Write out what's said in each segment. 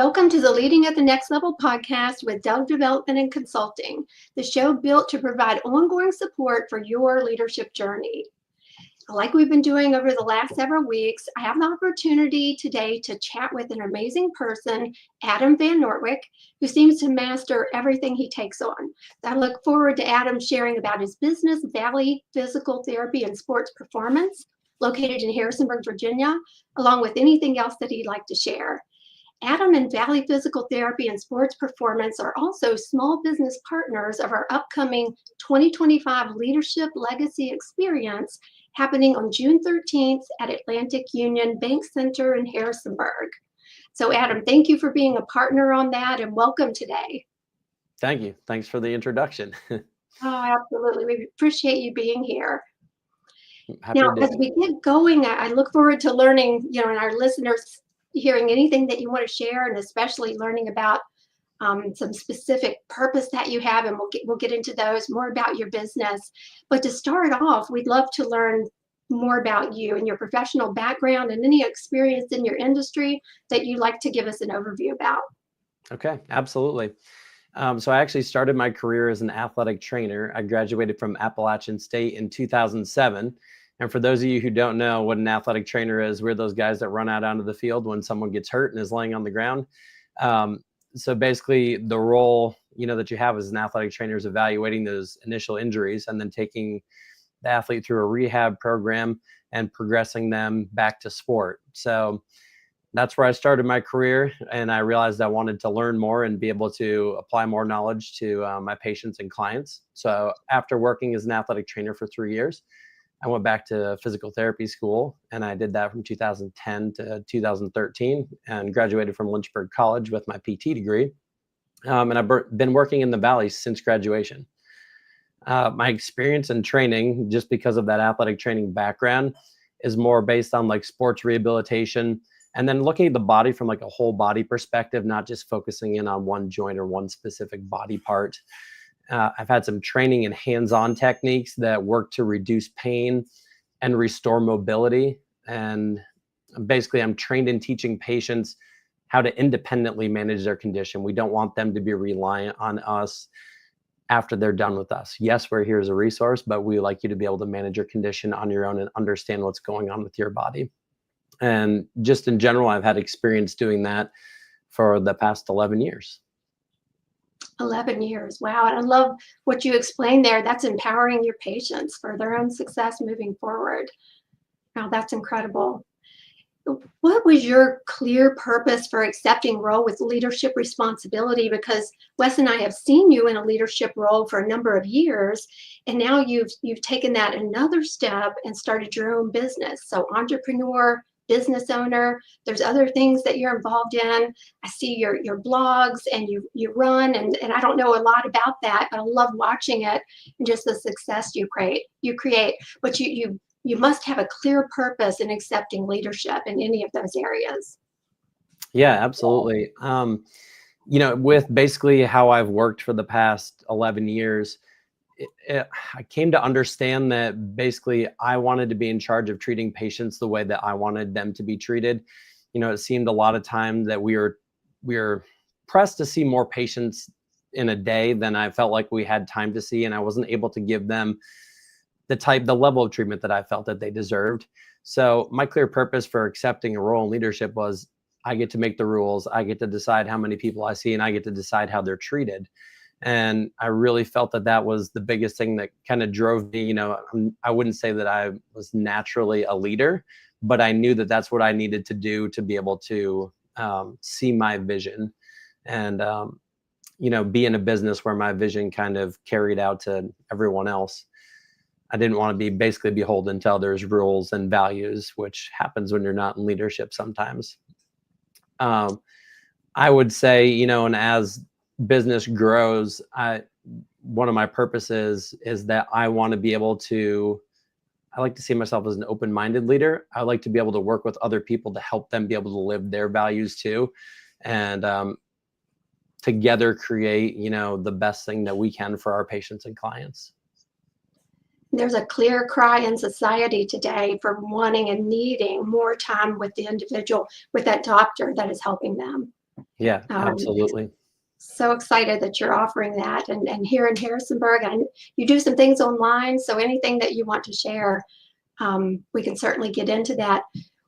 Welcome to the Leading at the Next Level podcast with Dove Development and Consulting, the show built to provide ongoing support for your leadership journey. Like we've been doing over the last several weeks, I have the opportunity today to chat with an amazing person, Adam Van Nortwick, who seems to master everything he takes on. I look forward to Adam sharing about his business, Valley Physical Therapy and Sports Performance, located in Harrisonburg, Virginia, along with anything else that he'd like to share. Adam and Valley Physical Therapy and Sports Performance are also small business partners of our upcoming 2025 Leadership Legacy Experience happening on June 13th at Atlantic Union Bank Center in Harrisonburg. So Adam, thank you for being a partner on that and welcome today. Thank you. Thanks for the introduction. Oh, absolutely. We appreciate you being here. Now, as we get going, I look forward to learning, and our listeners hearing anything that you want to share, and especially learning about some specific purpose that you have, and we'll get into those, more about your business. But to start off, we'd love to learn more about you and your professional background and any experience in your industry that you'd like to give us an overview about. Okay, absolutely. So I actually started my career as an athletic trainer. I graduated from Appalachian State in 2007. And for those of you who don't know what an athletic trainer is, we're those guys that run out onto the field when someone gets hurt and is laying on the ground. So basically the role, that you have as an athletic trainer is evaluating those initial injuries and then taking the athlete through a rehab program and progressing them back to sport. So that's where I started my career. And I realized I wanted to learn more and be able to apply more knowledge to my patients and clients. So after working as an athletic trainer for 3 years, I went back to physical therapy school, and I did that from 2010 to 2013 and graduated from Lynchburg College with my PT degree. And I've been working in the Valley since graduation. My experience and training, just because of that athletic training background, is more based on like sports rehabilitation and then looking at the body from like a whole body perspective, not just focusing in on one joint or one specific body part. I've had some training in hands-on techniques that work to reduce pain and restore mobility. And basically, I'm trained in teaching patients how to independently manage their condition. We don't want them to be reliant on us after they're done with us. Yes, we're here as a resource, but we like you to be able to manage your condition on your own and understand what's going on with your body. And just in general, I've had experience doing that for the past 11 years. 11 years. Wow. And I love what you explained there. That's empowering your patients for their own success moving forward. Wow, that's incredible. What was your clear purpose for accepting role with leadership responsibility? Because Wes and I have seen you in a leadership role for a number of years, and now you've taken that another step and started your own business. So entrepreneur, business owner, there's other things that you're involved in. I see your blogs and you run, and I don't know a lot about that, but I love watching it and just the success you create. But you must have a clear purpose in accepting leadership in any of those areas. Yeah, absolutely. With basically how I've worked for the past 11 years, I came to understand that basically I wanted to be in charge of treating patients the way that I wanted them to be treated. It seemed a lot of time that we were pressed to see more patients in a day than I felt like we had time to see, and I wasn't able to give them the level of treatment that I felt that they deserved. So my clear purpose for accepting a role in leadership was I get to make the rules, I get to decide how many people I see, and I get to decide how they're treated. And I really felt that that was the biggest thing that kind of drove me. I wouldn't say that I was naturally a leader, but I knew that that's what I needed to do to be able to see my vision and, be in a business where my vision kind of carried out to everyone else. I didn't want to be basically beholden to others' rules and values, which happens when you're not in leadership sometimes. I would say, and as business grows, one of my purposes is that I want to be able to, I like to see myself as an open-minded leader. I like to be able to work with other people to help them be able to live their values too. And together create, the best thing that we can for our patients and clients. There's a clear cry in society today for wanting and needing more time with the individual, with that doctor that is helping them. Yeah, Um, absolutely. so excited that you're offering that. And here in Harrisonburg, and you do some things online. So anything that you want to share, we can certainly get into that.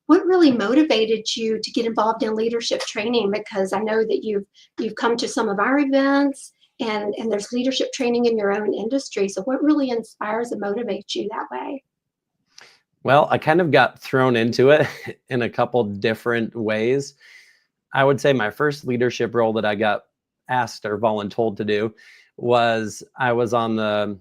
What really motivated you to get involved in leadership training? Because I know that you've come to some of our events, and there's leadership training in your own industry. So what really inspires and motivates you that way? Well, I kind of got thrown into it in a couple different ways. I would say my first leadership role that I got asked or voluntold to do was I was on the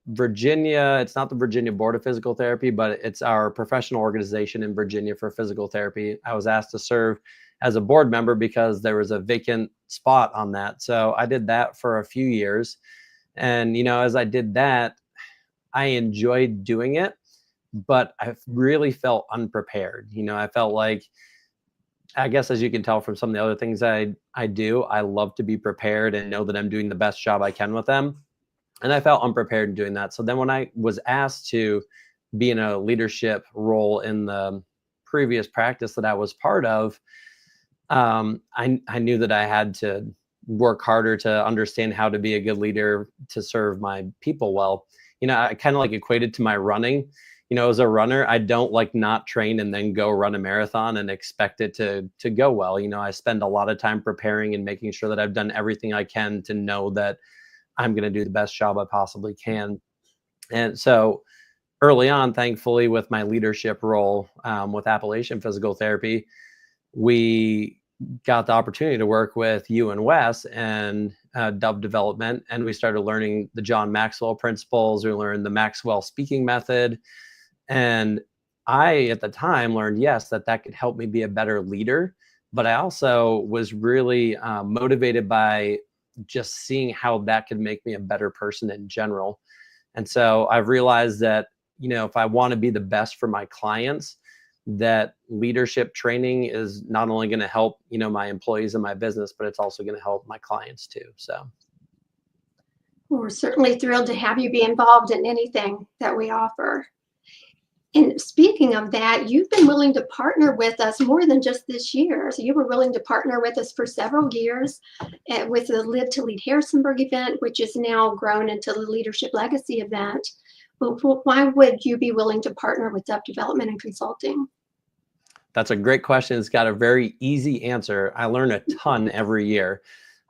Virginia, it's not the Virginia Board of Physical Therapy, but it's our professional organization in Virginia for physical therapy. I was asked to serve as a board member because there was a vacant spot on that. So I did that for a few years. And, as I did that, I enjoyed doing it, but I really felt unprepared. I felt like, I guess as you can tell from some of the other things I do, I love to be prepared and know that I'm doing the best job I can with them. And I felt unprepared in doing that. So then when I was asked to be in a leadership role in the previous practice that I was part of, I knew that I had to work harder to understand how to be a good leader to serve my people well. I kind of like equated to my running. As a runner, I don't like not train and then go run a marathon and expect it to go well. I spend a lot of time preparing and making sure that I've done everything I can to know that I'm going to do the best job I possibly can. And so early on, thankfully, with my leadership role with Appalachian Physical Therapy, we got the opportunity to work with you and Wes and Dub Development, and we started learning the John Maxwell principles. We learned the Maxwell speaking method. And I, at the time, learned, yes, that could help me be a better leader. But I also was really motivated by just seeing how that could make me a better person in general. And so I've realized that, if I want to be the best for my clients, that leadership training is not only going to help, my employees and my business, but it's also going to help my clients too. So. We're certainly thrilled to have you be involved in anything that we offer. And speaking of that, you've been willing to partner with us more than just this year. So you were willing to partner with us for several years with the Live to Lead Harrisonburg event, which is now grown into the Leadership Legacy event. But why would you be willing to partner with Dub Development and Consulting? That's a great question. It's got a very easy answer. I learn a ton every year.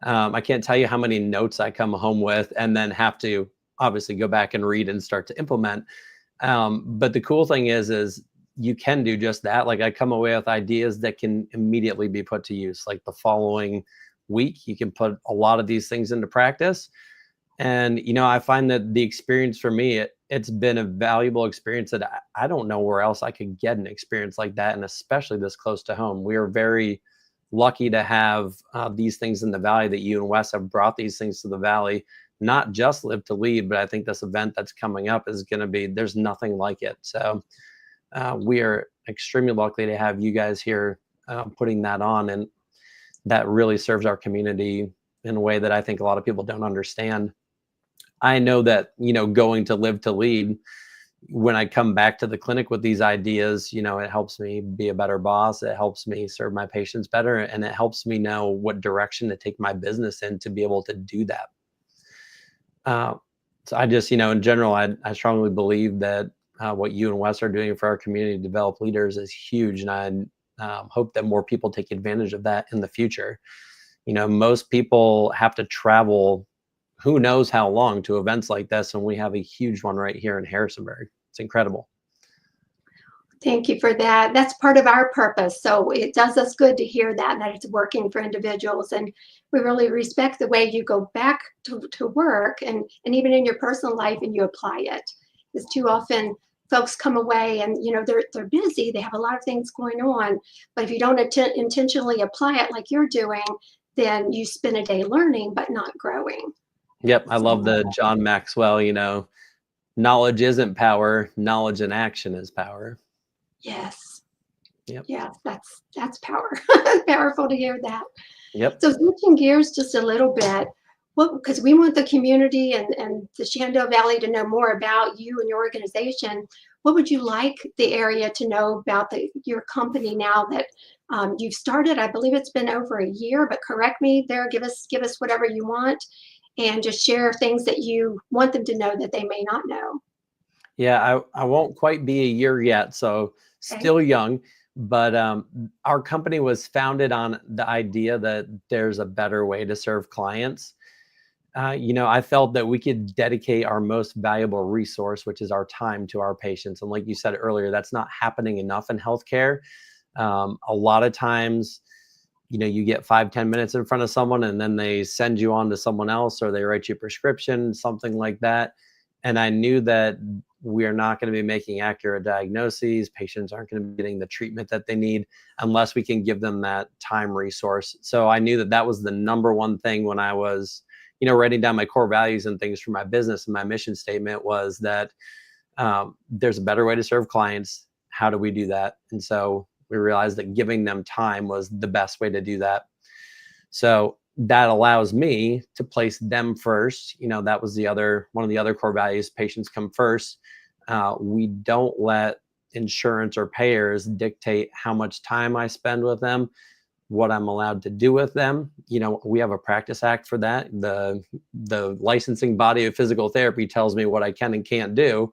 I can't tell you how many notes I come home with and then have to obviously go back and read and start to implement. But the cool thing is you can do just that. Like I come away with ideas that can immediately be put to use. Like the following week, you can put a lot of these things into practice. And, I find that the experience for me, it's been a valuable experience that I don't know where else I could get an experience like that. And especially this close to home. We are very lucky to have these things in the Valley, that you and Wes have brought these things to the Valley. Not just Live to Lead, but I think this event that's coming up is going to be, there's nothing like it. So we are extremely lucky to have you guys here putting that on. And that really serves our community in a way that I think a lot of people don't understand. I know that, going to Live to Lead, when I come back to the clinic with these ideas, it helps me be a better boss. It helps me serve my patients better. And it helps me know what direction to take my business in to be able to do that. So I just, in general, I strongly believe that what you and Wes are doing for our community to develop leaders is huge. And I hope that more people take advantage of that in the future. Most people have to travel who knows how long to events like this, and we have a huge one right here in Harrisonburg. It's incredible. Thank you for that. That's part of our purpose. So it does us good to hear that it's working for individuals. And we really respect the way you go back to work and even in your personal life and you apply it. Because too often folks come away and, they're busy. They have a lot of things going on. But if you don't intentionally apply it like you're doing, then you spend a day learning but not growing. Yep. I love the John Maxwell, knowledge isn't power. Knowledge and action is power. Yes. Yep. Yeah, that's power. Powerful to hear that. Yep. So switching gears just a little bit, because we want the community and the Shenandoah Valley to know more about you and your organization, what would you like the area to know about your company now that You've started, I believe it's been over a year, but correct me there, give us whatever you want, and just share things that you want them to know that they may not know. Yeah, I won't quite be a year yet, so Okay. still young, but our company was founded on the idea that there's a better way to serve clients. I felt that we could dedicate our most valuable resource, which is our time, to our patients. And like you said earlier, that's not happening enough in healthcare. A lot of times, you get 5-10 minutes in front of someone and then they send you on to someone else, or they write you a prescription, something like that. And I knew that we are not going to be making accurate diagnoses. Patients aren't going to be getting the treatment that they need unless we can give them that time resource. So I knew that that was the number one thing when I was, writing down my core values and things for my business. And my mission statement was that there's a better way to serve clients. How do we do that? And so we realized that giving them time was the best way to do that. So that allows me to place them first. That was one of the other core values: patients come first. We don't let insurance or payers dictate how much time I spend with them, what I'm allowed to do with them. We have a practice act for that. The licensing body of physical therapy tells me what I can and can't do.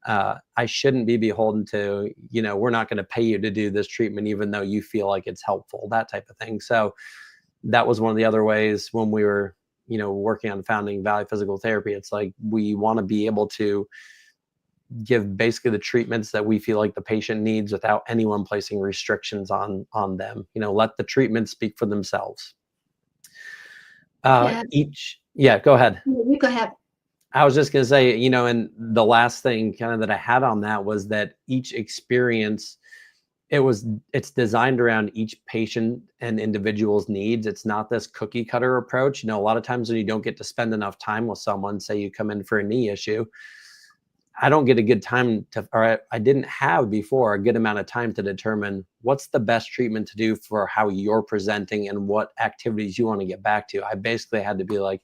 I shouldn't be beholden to, we're not going to pay you to do this treatment, even though you feel like it's helpful, that type of thing. So that was one of the other ways when we were, working on founding Valley Physical Therapy. It's like, we want to be able to give basically the treatments that we feel like the patient needs without anyone placing restrictions on them. Let the treatments speak for themselves. Yeah. Yeah, go ahead. You go ahead. I was just going to say, and the last thing kind of that I had on that was that each experience, it's designed around each patient and individual's needs. It's not this cookie cutter approach. A lot of times when you don't get to spend enough time with someone, say you come in for a knee issue, I don't get a good time or I didn't have before a good amount of time to determine what's the best treatment to do for how you're presenting and what activities you want to get back to. I basically had to be like,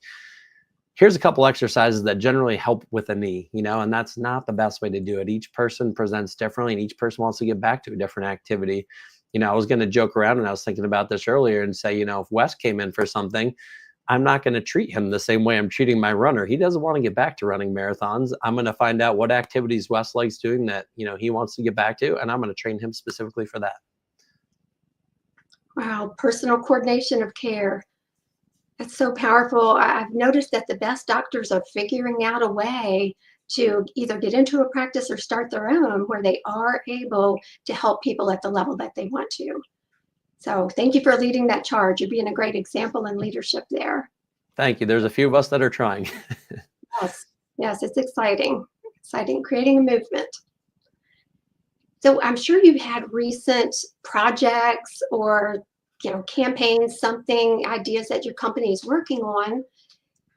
here's a couple exercises that generally help with a knee, and that's not the best way to do it. Each person presents differently and each person wants to get back to a different activity. I was going to joke around, and I was thinking about this earlier and say, if Wes came in for something, I'm not going to treat him the same way I'm treating my runner. He doesn't want to get back to running marathons. I'm going to find out what activities Wes likes doing that, he wants to get back to, and I'm going to train him specifically for that. Wow, personal coordination of care. That's so powerful. I've noticed that the best doctors are figuring out a way to either get into a practice or start their own where they are able to help people at the level that they want to. So thank you for leading that charge. You're being a great example in leadership there. Thank you. There's a few of us that are trying. Yes, it's exciting, creating a movement. So I'm sure you've had recent projects or campaigns, ideas that your company is working on.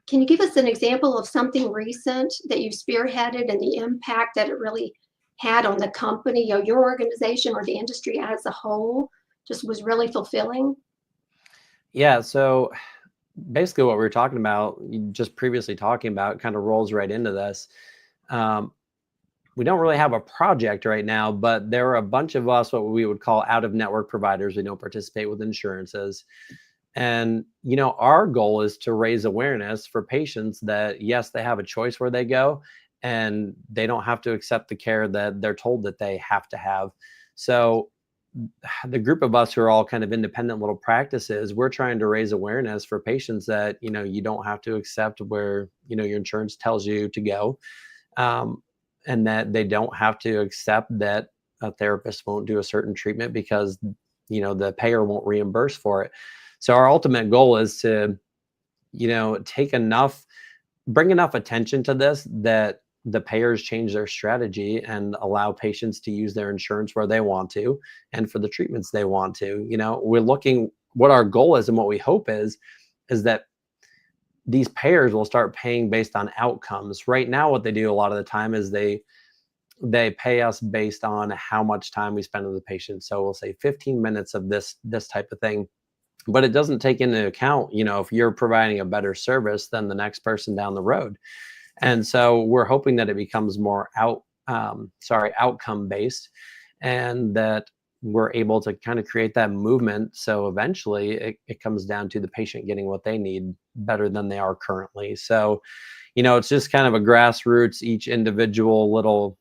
Can you give us an example of something recent that you've spearheaded and the impact that it really had on the company, your organization, or the industry as a whole? Just was really fulfilling? Yeah. So basically what we were talking about, just previously talking about, kind of rolls right into this. We don't really have a project right now, but there are a bunch of us, what we would call out-of-network providers. We don't participate with insurances. And, our goal is to raise awareness for patients that, yes, they have a choice where they go, and they don't have to accept the care that they're told that they have to have. So the group of us who are all kind of independent little practices, we're trying to raise awareness for patients that, you don't have to accept where, your insurance tells you to go. And that they don't have to accept that a therapist won't do a certain treatment because, the payer won't reimburse for it. So our ultimate goal is to, bring enough attention to this that the payers change their strategy and allow patients to use their insurance where they want to and for the treatments they want to. We're looking, what our goal is and what we hope is that these payers will start paying based on outcomes. Right now, what they do a lot of the time is they pay us based on how much time we spend with the patient. So we'll say 15 minutes of this type of thing, but it doesn't take into account, if you're providing a better service than the next person down the road. And so we're hoping that it becomes more outcome based, and that we're able to kind of create that movement. So eventually it comes down to the patient getting what they need better than they are currently. So, it's just kind of a grassroots, each individual little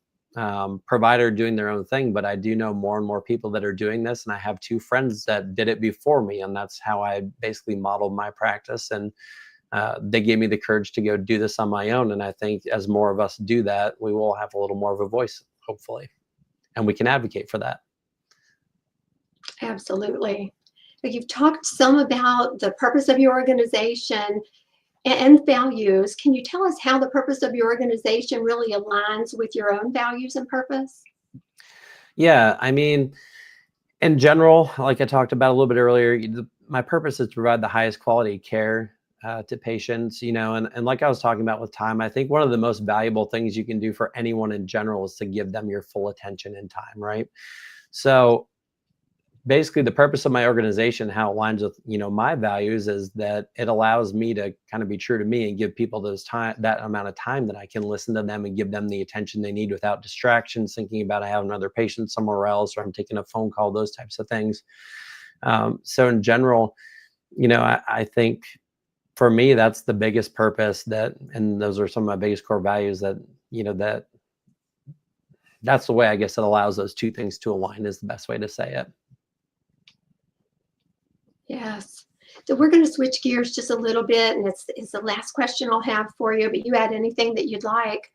provider doing their own thing. But I do know more and more people that are doing this. And I have 2 friends that did it before me. And that's how I basically modeled my practice. And they gave me the courage to go do this on my own. And I think as more of us do that, we will have a little more of a voice, hopefully, and we can advocate for that. Absolutely. But you've talked some about the purpose of your organization and values. Can you tell us how the purpose of your organization really aligns with your own values and purpose? Yeah, I mean, in general, like I talked about a little bit earlier, my purpose is to provide the highest quality care to patients, and like I was talking about with time, I think one of the most valuable things you can do for anyone in general is to give them your full attention and time, right? So basically the purpose of my organization, how it aligns with, my values, is that it allows me to kind of be true to me and give people that amount of time that I can listen to them and give them the attention they need without distractions, thinking about I have another patient somewhere else, or I'm taking a phone call, those types of things. So in general, I think for me, that's the biggest purpose, and those are some of my biggest core values that's the way I guess it allows those 2 things to align, is the best way to say it. Yes. So we're going to switch gears just a little bit, and it's the last question I'll have for you, but you add anything that you'd like.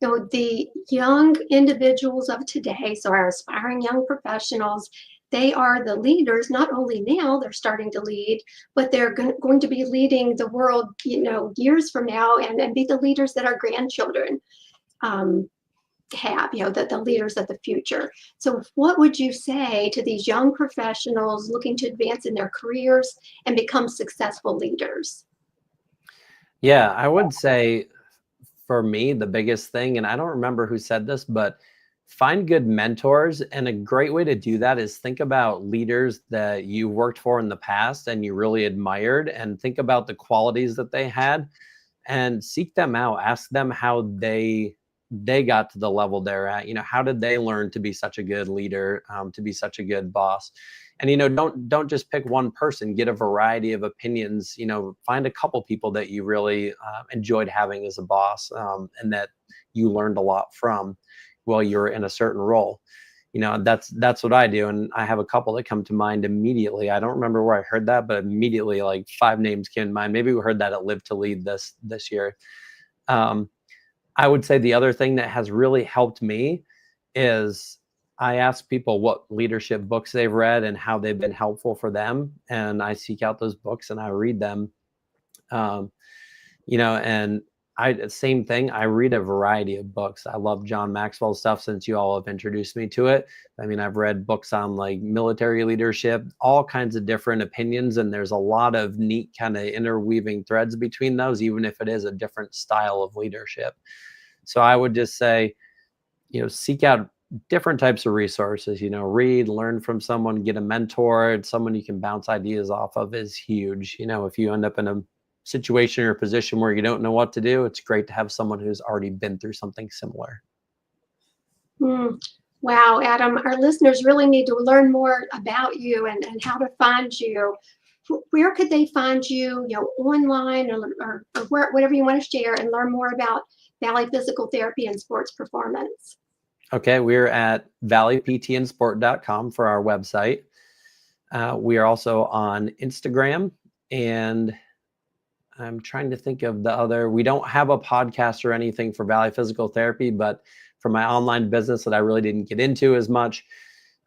The young individuals of today, so our aspiring young professionals, they are the leaders. Not only now they're starting to lead, but they're going to be leading the world, years from now, and be the leaders that our grandchildren have, the leaders of the future. So what would you say to these young professionals looking to advance in their careers and become successful leaders? Yeah, I would say for me, the biggest thing, and I don't remember who said this, but find good mentors. And a great way to do that is think about leaders that you worked for in the past and you really admired, and think about the qualities that they had and seek them out. Ask them how they got to the level they're at. How did they learn to be such a good leader, to be such a good boss? And don't just pick one person. Get a variety of opinions. Find a couple people that you really enjoyed having as a boss, and that you learned a lot from while you're in a certain role. That's what I do, and I have a couple that come to mind immediately. I don't remember where I heard that, but immediately like 5 names came to mind. Maybe we heard that at Live to Lead this year. I would say the other thing that has really helped me is I ask people what leadership books they've read and how they've been helpful for them. And I seek out those books and I read them. And same thing, I read a variety of books. I love John Maxwell's stuff, since you all have introduced me to it. I mean, I've read books on like military leadership, all kinds of different opinions. And there's a lot of neat kind of interweaving threads between those, even if it is a different style of leadership. So I would just say, seek out different types of resources, read, learn from someone, get a mentor, someone you can bounce ideas off of is huge. If you end up in a situation or position where you don't know what to do, it's great to have someone who's already been through something similar. Wow, Adam, our listeners really need to learn more about you and how to find you. Where could they find you, online or whatever you want to share, and learn more about Valley Physical Therapy and Sports Performance? Okay, we're at valleyptandsport.com for our website. We are also on Instagram, and I'm trying to think of the other. We don't have a podcast or anything for Valley Physical Therapy, but for my online business that I really didn't get into as much,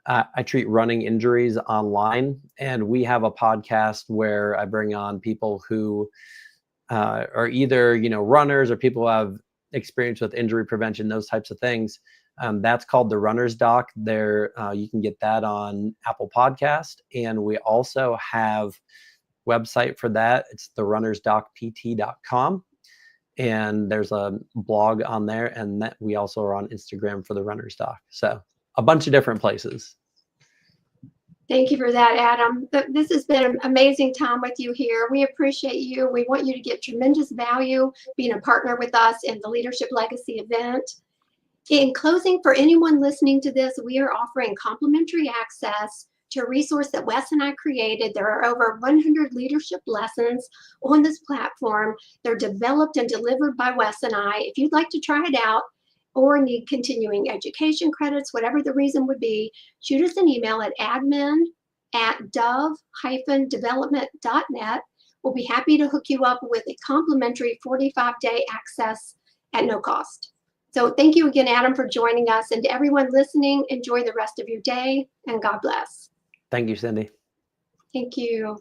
I treat running injuries online, and we have a podcast where I bring on people who are either runners or people who have experience with injury prevention, those types of things. That's called the Runner's Doc. There, you can get that on Apple Podcast, and we also have website for that. It's the runnersdocpt.com, and there's a blog on there, and that we also are on Instagram for the Runner's Doc. So a bunch of different places. Thank you for that, Adam. This has been an amazing time with you here. We appreciate you. We want you to get tremendous value being a partner with us in the Leadership Legacy event. In closing, for anyone listening to this, we are offering complimentary access to a resource that Wes and I created. There are over 100 leadership lessons on this platform. They're developed and delivered by Wes and I. If you'd like to try it out or need continuing education credits, whatever the reason would be, shoot us an email at admin@dove-development.net. We'll be happy to hook you up with a complimentary 45-day access at no cost. So thank you again, Adam, for joining us. And to everyone listening, enjoy the rest of your day and God bless. Thank you, Cindy. Thank you.